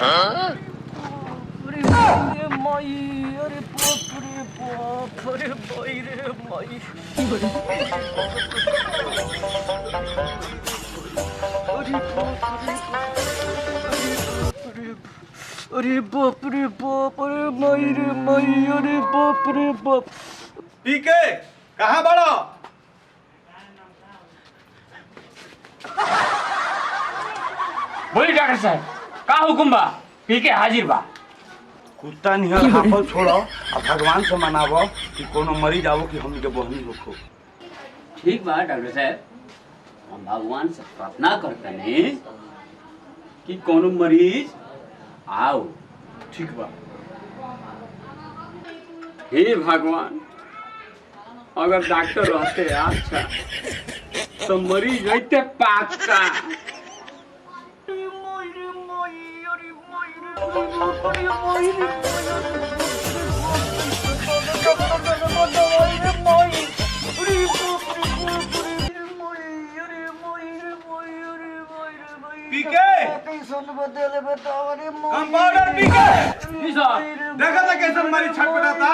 अरे माई, अरे बाप रे बाप, अरे माई रे माई, अरे बाप रे बाप, अरे माई रे माई, अरे बाप रे बाप। पीके कहाँ बड़ो? बोली डॉक्टर साहब का हुकुम बा? पीके हाजिर बा। कुत्ता निहर हाफल छोड़ो और भगवान से मनावो कि कोनो मरीज आवो कि हमके बहनी होखो। ठीक बा डॉक्टर साहब, हम भगवान से प्रार्थना करते हैं कि कोनो मरीज आओ। ठीक बा। हे भगवान, अगर डॉक्टर रहते अच्छा तो मरीज रहते पक्का। पीके कंपाउंडर पीके देखा था कैसे मरीज छटपटाता।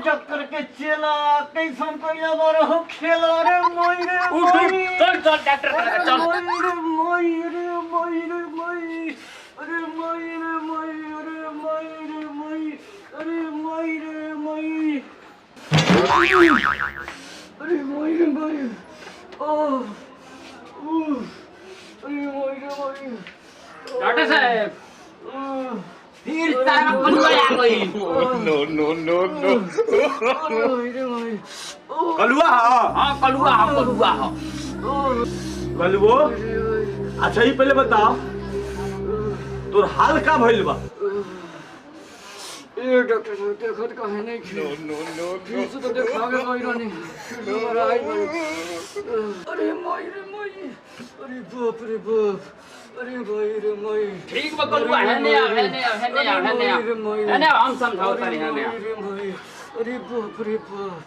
डॉक्टर के चेला कैसन कइला बारो हो खेला रे मोई रे मोई। चल चल डॉक्टर चल। मोई रे मोई रे मोई रे मोई, अरे मोई रे मोई, अरे मोई रे मोई, अरे मोई रे मोई, अरे मोई रे मोई, ओह अरे मोई रे मोई। डॉक्टर साहब फिर तारा कलुआ आ गई। कलुआ हाँ हाँ कलुआ हाँ कलुआ हाँ। कलुओ अच्छा ही पहले बताओ तोर हाल का भइल बा? ए डॉक्टर साहब देखत काहे नहीं छी? फिर से तो देखावे गई रहनी, फिर आई गई। अरे माई रे माई, अरे बाप रे बाप, अरे भाई रे माई। ठीक बा कलुआ है ने आ हम समझाओ तारी है ने। अरे बाप रे बाप,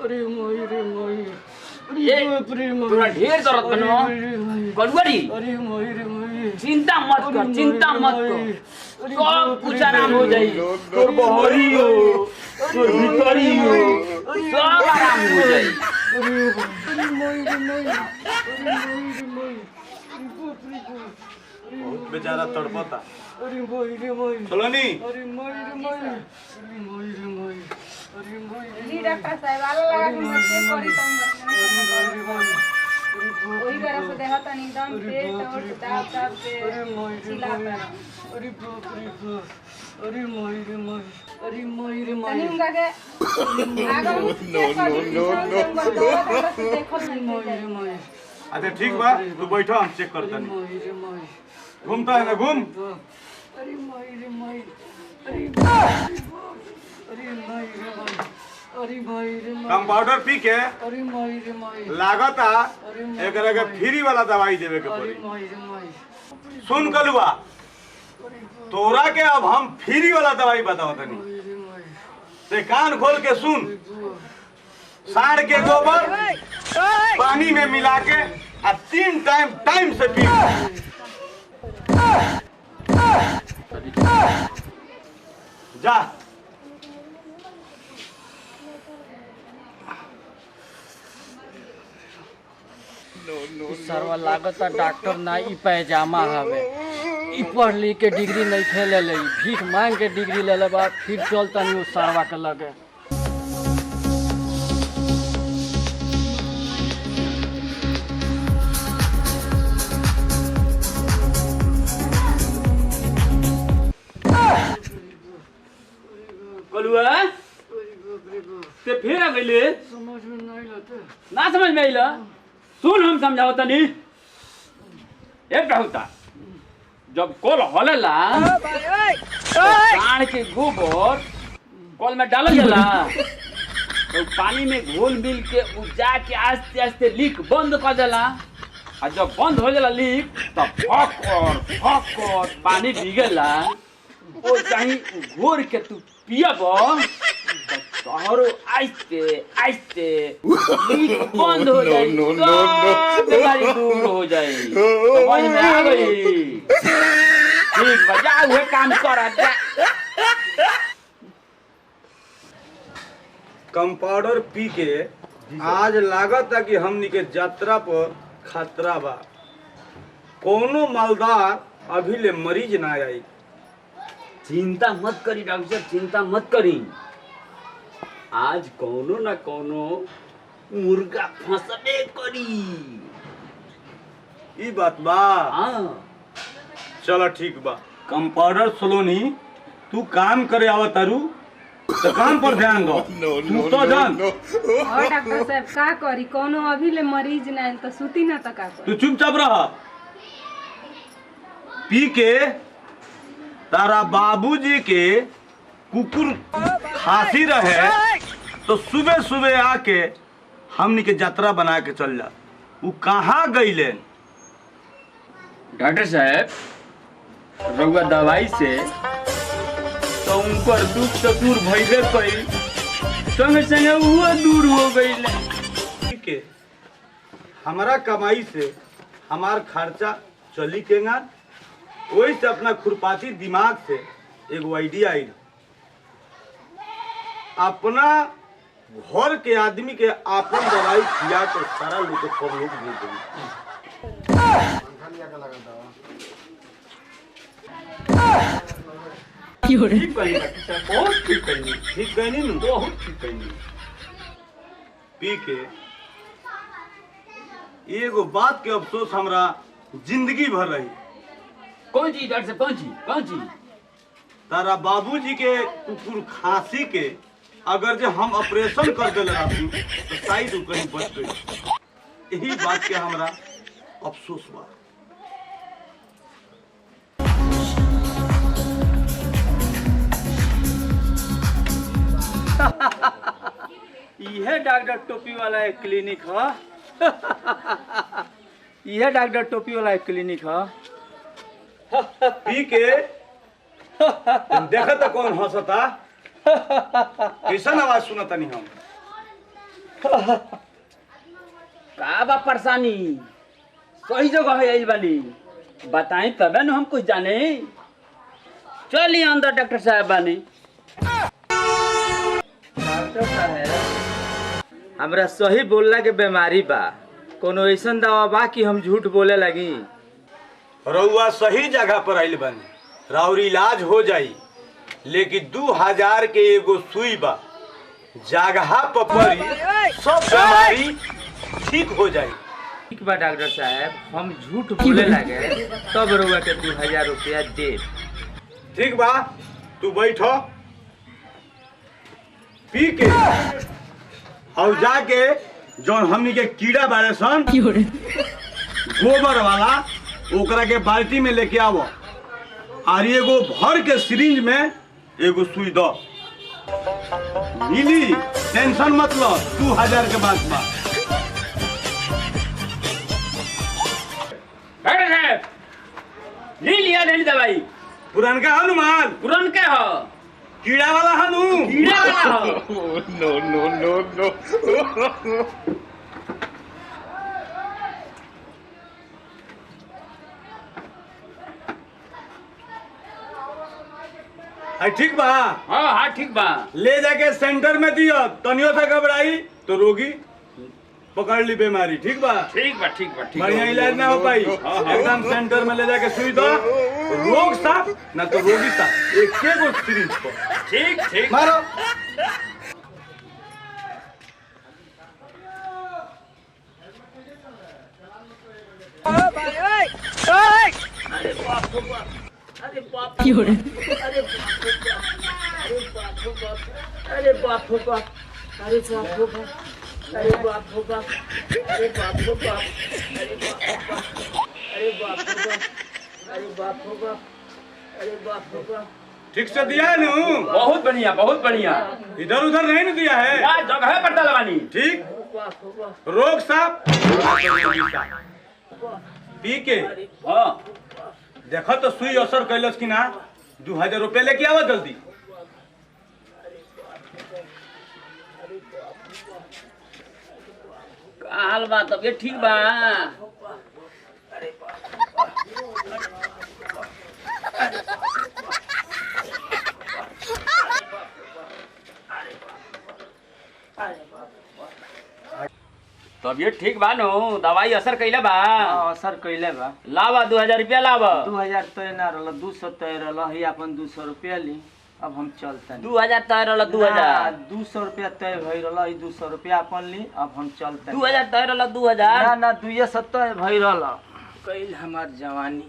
अरे माई रे माई, ये तोरा ढेर जरूरत बनो कलुआ री। अरे माई रे माई, चिंता मत कर सब कुछ आराम हो जाई। तोर बहरी हो तोर भीतरी हो सब आराम हो जाई। अरे माई रे माई, अरे माई रे माई, अरे बाप रे बाप, बहुत बेचारा तड़पता। अरे माई रे माई, चलो नी अरे माई रे माई, अरे माई रे माई, अरे माई रे जी डॉक्टर साहब आला लगा के मत चेक करी तुम वही तरह से देखा था एकदम पेट और दाब दाब से चिल्लाता। अरे बाप रे बाप, अरे माई रे माई, अरे माई रे माई, तनी उनका के आगे देखो माई रे माई। अच्छा ठीक बा तू बैठो हम चेक करता नहीं। माई रे माई, घूमता है ना घूम। अरे माई रे माई, अरे बाप रे बाप, अरे माई रे माई, अरे माई रे माई, कंपाउंडर पी के अरे माई रे माई, लागता एकरा के फ्री वाला दवाई देवे के अरे पड़ी। माई रे माई, सुन कलुआ तोरा के अब हम फ्री वाला दवाई बताओ तनी। माई रे माई, ते कान खोल के सुन। साढ़ के गोबर पानी में मिला के आ 3 टाइम से पी। जा सरवा लागता डॉक्टर ना ई पैजामा हवे, ई पढ़ लिख के डिग्री नहीं खेले ले, भीख मांग के डिग्री ले ले बा, फिर चलता नहीं उस सरवा के लगे। कलुआ ते फिर आ गइले समझ में नहीं लगे। ना समझ में आइला। सुन हम समझाओ तनी। एक कहता जब कल हलेला साढ़ के गोबर कल में डालल जाला तो पानी में घोल मिल के उ जाके आस्ते आस्ते लीक बंद कर देला। और जब बंद हो जाला लीक तब फक पानी भीगेला। वो चाही घोर के तू पियब तोहरो आइते आइते लीक बंद हो जाए सब बीमारी दूर हो जाए। समझ में आ गई? ठीक बा, जा उहे काम कर जा। कंपाउंडर पी के आज लागत है कि हमनी के यात्रा पर खतरा बा। कोनो मालदार अभी ले मरीज ना आई। चिंता मत करी डॉक्टर साहब, चिंता मत करी। आज कोनो ना कोनो मुर्गा फंसबे करी। ई बात बा। हाँ चलो ठीक बा। कंपाउंडर सोलोनी तू काम करे आवत तारू तो काम पर ध्यान दो। तू तो जान और डॉक्टर साहब का करी, कोनो अभी ले मरीज ना तो सुती ना तो का करी। तू चुपचाप रह। पी के तारा बाबूजी के कुकुर खांसी रहे तो सुबह सुबह आके हमनी के यात्रा बना के चल जा। वो कहाँ गईले? डॉक्टर साहब रउआ दवाई से तो उनकर दुख तो दूर भइले कई, संगे संगे वो दूर हो गईले। ठीक है, हमारा कमाई से हमार खर्चा चली केगा। वही से अपना खुरपाती दिमाग से एक आइडिया आई। अपना घर के आदमी के आपन दवाई खिया कर सारा लोग को प्रयोग दे देंगे। ठीक कही डॉक्टर साहब, बहुत ठीक कही। ठीक कहनी न? बहुत ठीक कही। पी के एगो बात के अफसोस हमरा जिंदगी भर रही। कौन चीज डॉक्टर साहब, कौन चीज, कौन चीज? तारा बाबूजी के कुकुर खांसी के अगर जो हम ऑपरेशन कर दिले रहती तो शायद वो कहीं बच गई। यही बात के हमरा अफसोस बा। यह डॉक्टर टोपी वाला एक क्लिनिक है। यह डॉक्टर टोपी वाला एक क्लिनिक है। पी के देखा था कौन हंसता? कैसा आवाज सुनता नहीं हम? का बा परेशानी? सही जगह है आइल बानी, बताई तबे न हम कुछ जाने। चलिए अंदर डॉक्टर साहब बानी। डॉक्टर साहब हमरा सही बोलला के बीमारी बा, कोनो ऐसा दवा बा कि हम झूठ बोले लगी? रउआ सही जगह पर आइल बानी, राउर इलाज हो जाई। लेकिन 2000 के एगो सुई बा, जगह पर पड़ी सब बीमारी ठीक हो जाई। ठीक बा डॉक्टर साहब, हम झूठ बोले लगे तब रउआ के 2000 रुपया दे। ठीक बा, तू बैठो। पी के और जाके जौन हमनी के कीड़ा बारे सन गोबर वाला ओकरा के बाल्टी में लेके आवो और एगो भर के सिरिंज में एगो सुई दो। मिली, टेंशन मत लो। 2000 के बाद बा। डॉक्टर साहब ले लिया नहीं दवाई? पुरानका हनुमान पुरान के हो? कीड़ा वाला हनु। कीड़ा वाला हो? नो। ठीक बा। हाँ हाँ ठीक बा। ले जाके सेंटर में दियो। तनियो से घबराई तो रोगी पकड़ ली बीमारी। ठीक बा, ठीक बा, ठीक बा, ठीक बढ़िया इलाज ना हो पाई। एकदम सेंटर में ले जाके सुई दो। रोग साफ ना तो रोगी साफ, एक गो सिरिंज को। ठीक ठीक मारो। अरे बाप रे बाप, अरे बाप रे बाप, अरे बाप रे बाप, अरे बाप रे बाप, अरे बाप रे बाप, अरे बाप रे बाप, अरे बाप रे बाप, अरे बाप रे बाप, अरे बाप रे बाप, अरे बाप रे बाप, अरे बाप रे बाप। ठीक से दिया है नू? बहुत बढ़िया, बहुत बढ़िया। इधर उधर नहीं ना दिया है? यार जगह पर दलवानी। ठीक, रोग साफ पी के। हाँ देखो तो सुई असर कैलस कि ना। 2000 रुपया लेके आवा जल्दी। का हाल बा? तबियत ठीक बा? तबियत ठीक बा नो? दवाई असर कइले बा? असर कइले बा। लावा 2000 रुपया लावा। 2000 तय ना रहल, 200 तय रहल, ही अपन 200 रुपया ली। अब हम चलते 2000 तय रहल। 2000 200 रुपया तय भई रहल, ही 200 रुपया अपन ली। अब हम चलते 2000 तय रहल। 2000 ना ना 270 तय भई रहल। कइल हमार जवानी।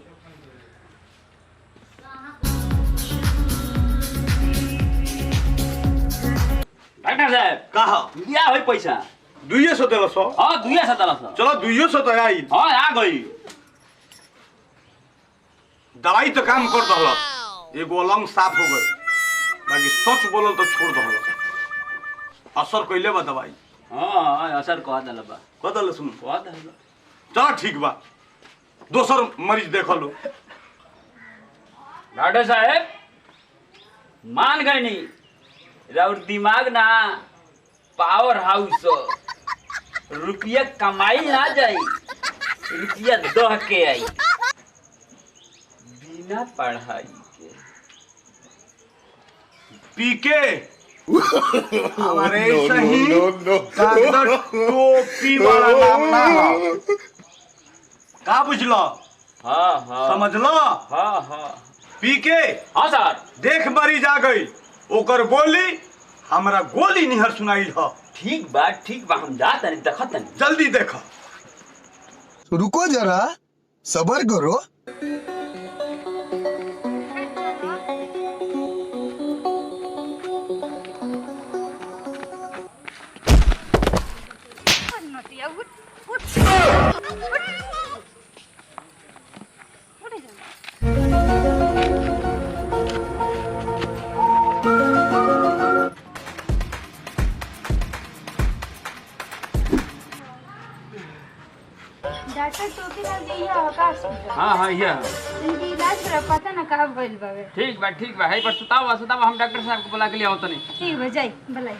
डॉक्टर साहब कहा लिया होई पैसा? 200 देला सो। हां 200 देला सो। चलो 200 तो आई। हां आ गई। दवाई तो काम कर दहल, एगो अलंग साफ हो गई, बाकी सच बोलल तो छोड़ दहल। असर कइले बा दवाई? हां असर कह देला बा। कह दल सुन। कह देला। चल ठीक बा, दोसर मरीज देख लो। डॉक्टर साहब मान गए नहीं, और दिमाग ना पावर हाउस। रुपया कमाई ना जाई, रुपया दह के आई बिना पढ़ाई के। पीके हमारे सही डॉक्टर टोपी वाला नाम ना हो। का बुझलो? हाँ हाँ समझलो? हाँ हाँ पीके हाँ सर। देख मरीज आ गई, ओकर बोली हमरा गोली निहर सुनाई ह। ठीक बा हम जात नहीं देखत नहीं। जल्दी देखो। रुको जरा, सबर करो। डॉक्टर टोपी लग गई है आकाश में। हाँ हाँ ये इनकी इलाज करा, पता ना का भइल बावे। ठीक बा है पर सुतावा हम डॉक्टर साहब को बुला के ले आओ तनी। ठीक हो जाई भलाई।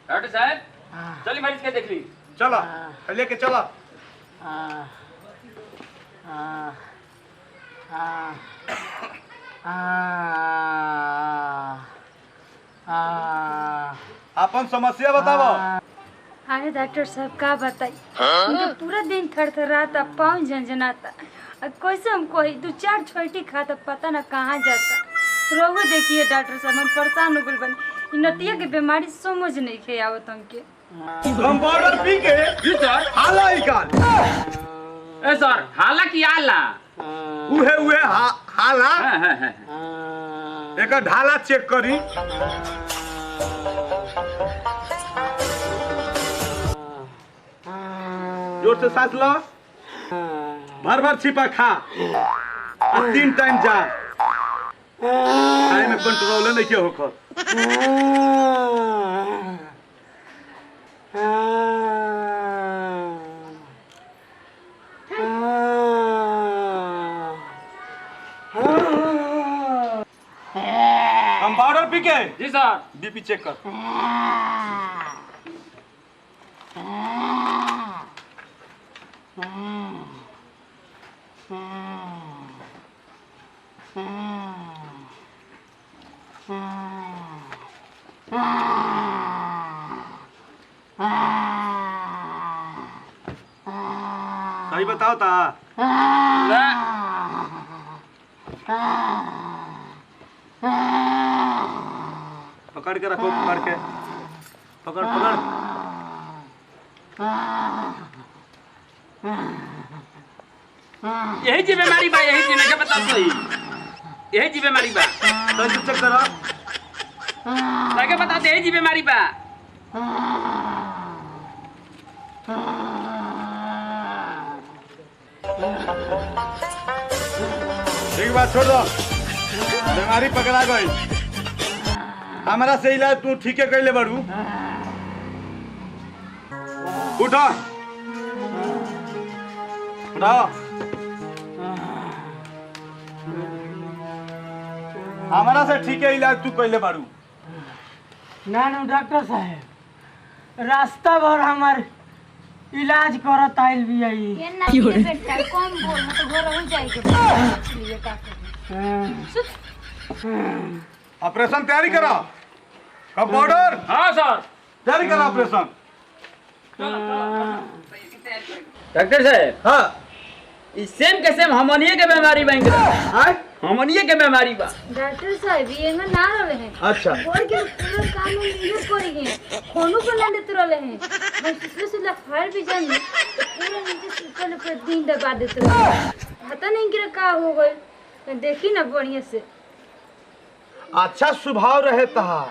डॉक्टर साहब चलिए मरीज के देख ली। चला लेके चला। अपन समस्या बताओ। अरे डॉक्टर साहब का बताई, उनका पूरा दिन थरथराता, पाँव झंझनाता। कैसे हम कोई 2-4 छोटी खाता, पता ना कहाँ जाता। रोहू देखिए डॉक्टर साहब, हम परेशान हो गए बनी। नतिया के बीमारी समझ नहीं खे आवत हमके। कंपाउंडर पी के जी सर। हाला ही काल। ए सर हाला की आला? उहे हाला। हाँ। एक ढाला चेक करी। जोर से सांस लो, भर छिपा खा, और 3 टाइम जा। खाए में कंट्रोल नहीं किया होकर। कंपाउंडर पी के जी सर। बीपी चेक कर। सही बताओ ता। पकड़ के रखो, पकड़ के पकड़। यही जी बीमारी बा, यही जी नहीं बता सही। यही जी बीमारी बा, तो चेक करो। लगे बता दे। यही जी बीमारी बा। ठीक बात, छोड़ दो। बीमारी पकड़ा गई। हमारा से इलाज तू ठीक है कैले बड़ू। उठो। बताओ। हमारा से ठीक है इलाज तू कैले बारू। ना डॉक्टर साहब रास्ता भर हमार इलाज करत आइल भी आई। ये ना बेटा कम बोल मत घर हो जाएगा लिए का ऑपरेशन तैयारी करा। कंपाउंडर हाँ सर। तैयारी करा ऑपरेशन। डॉक्टर साहब हाँ ई सेम के सेम हमनिए के बीमारी बैंक हमनिए के बीमारी बा। डॉक्टर साहब ये में ना रहे हैं। अच्छा बोल के पूरा काम में ये कोई है कोनो को ना देते रहे हैं बस इससे फायर भी जान पूरा नीचे सुकल पर दिन दबा देते रहे पता नहीं कि का हो गए देखी ना बढ़िया से। अच्छा स्वभाव रहे तहार।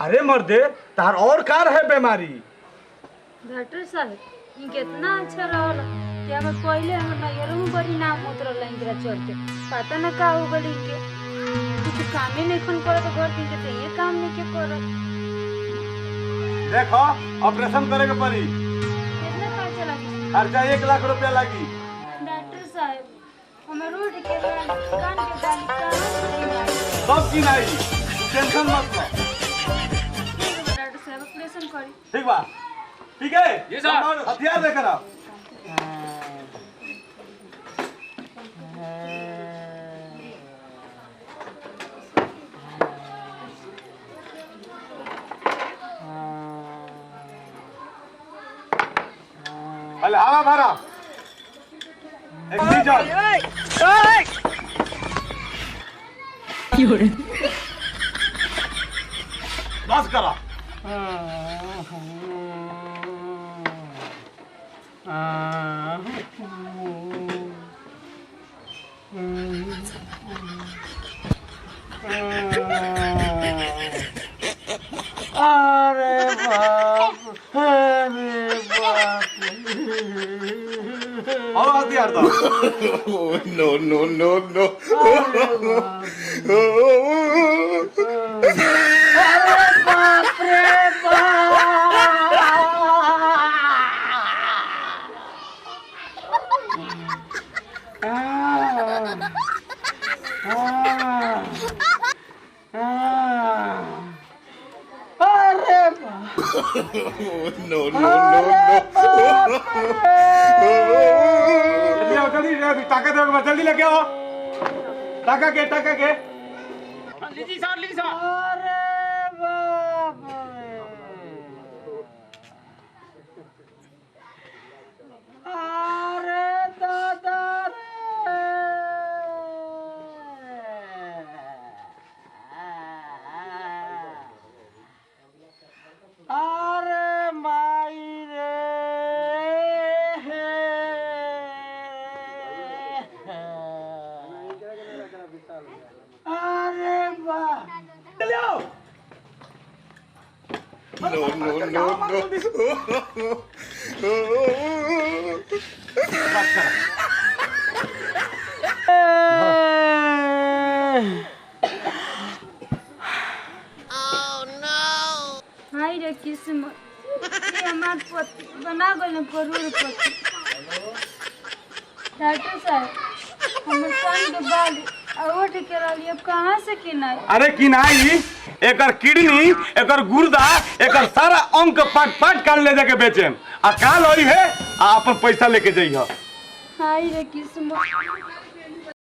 अरे मर्दे तार और का रहे बीमारी। डॉक्टर साहब ये कितना अच्छा रहला कि हम पहले हम नैयरों में बड़ी नाम होत रहला इंदिरा चलते पता ना का हो गई के कुछ काम ही नहीं खन करत घर दिन के ये काम नहीं के करत। देखो ऑपरेशन करे के पड़ी। कितना खर्चा लगी? खर्चा 1 लाख रुपया लगी। डॉक्टर साहब हमें रोड के कान के दाली कहाँ से सब की नहीं टेंशन मत लो। डॉक्टर साहब ऑपरेशन करी। ठीक बा ठीक है जी सर। हथियार लेकर आओ। अरे हवा भरा बस करा। अरे बाप अरे बाप और हथियार दो। no. अरे बाप रे बाप अरे जल्दी टाका दो जल्दी लेके आओ। टाका के लीजिए सर लीजिए सर। अरे बाप अरे दादा अरे माई रे अरे वाह चले आओ। हाय रे किस्मत ये हमार पति बना गए करोड़पति। डॉक्टर साहब हम कान के बाल और के रही अब कहाँ से किनाई? अरे किनाई एकर किडनी एकर गुर्दा एकर सारा अंग पाट काट ले जाके बेचे आ काल होई है आ अपन पैसा लेके जइह। हाय रे किस्मत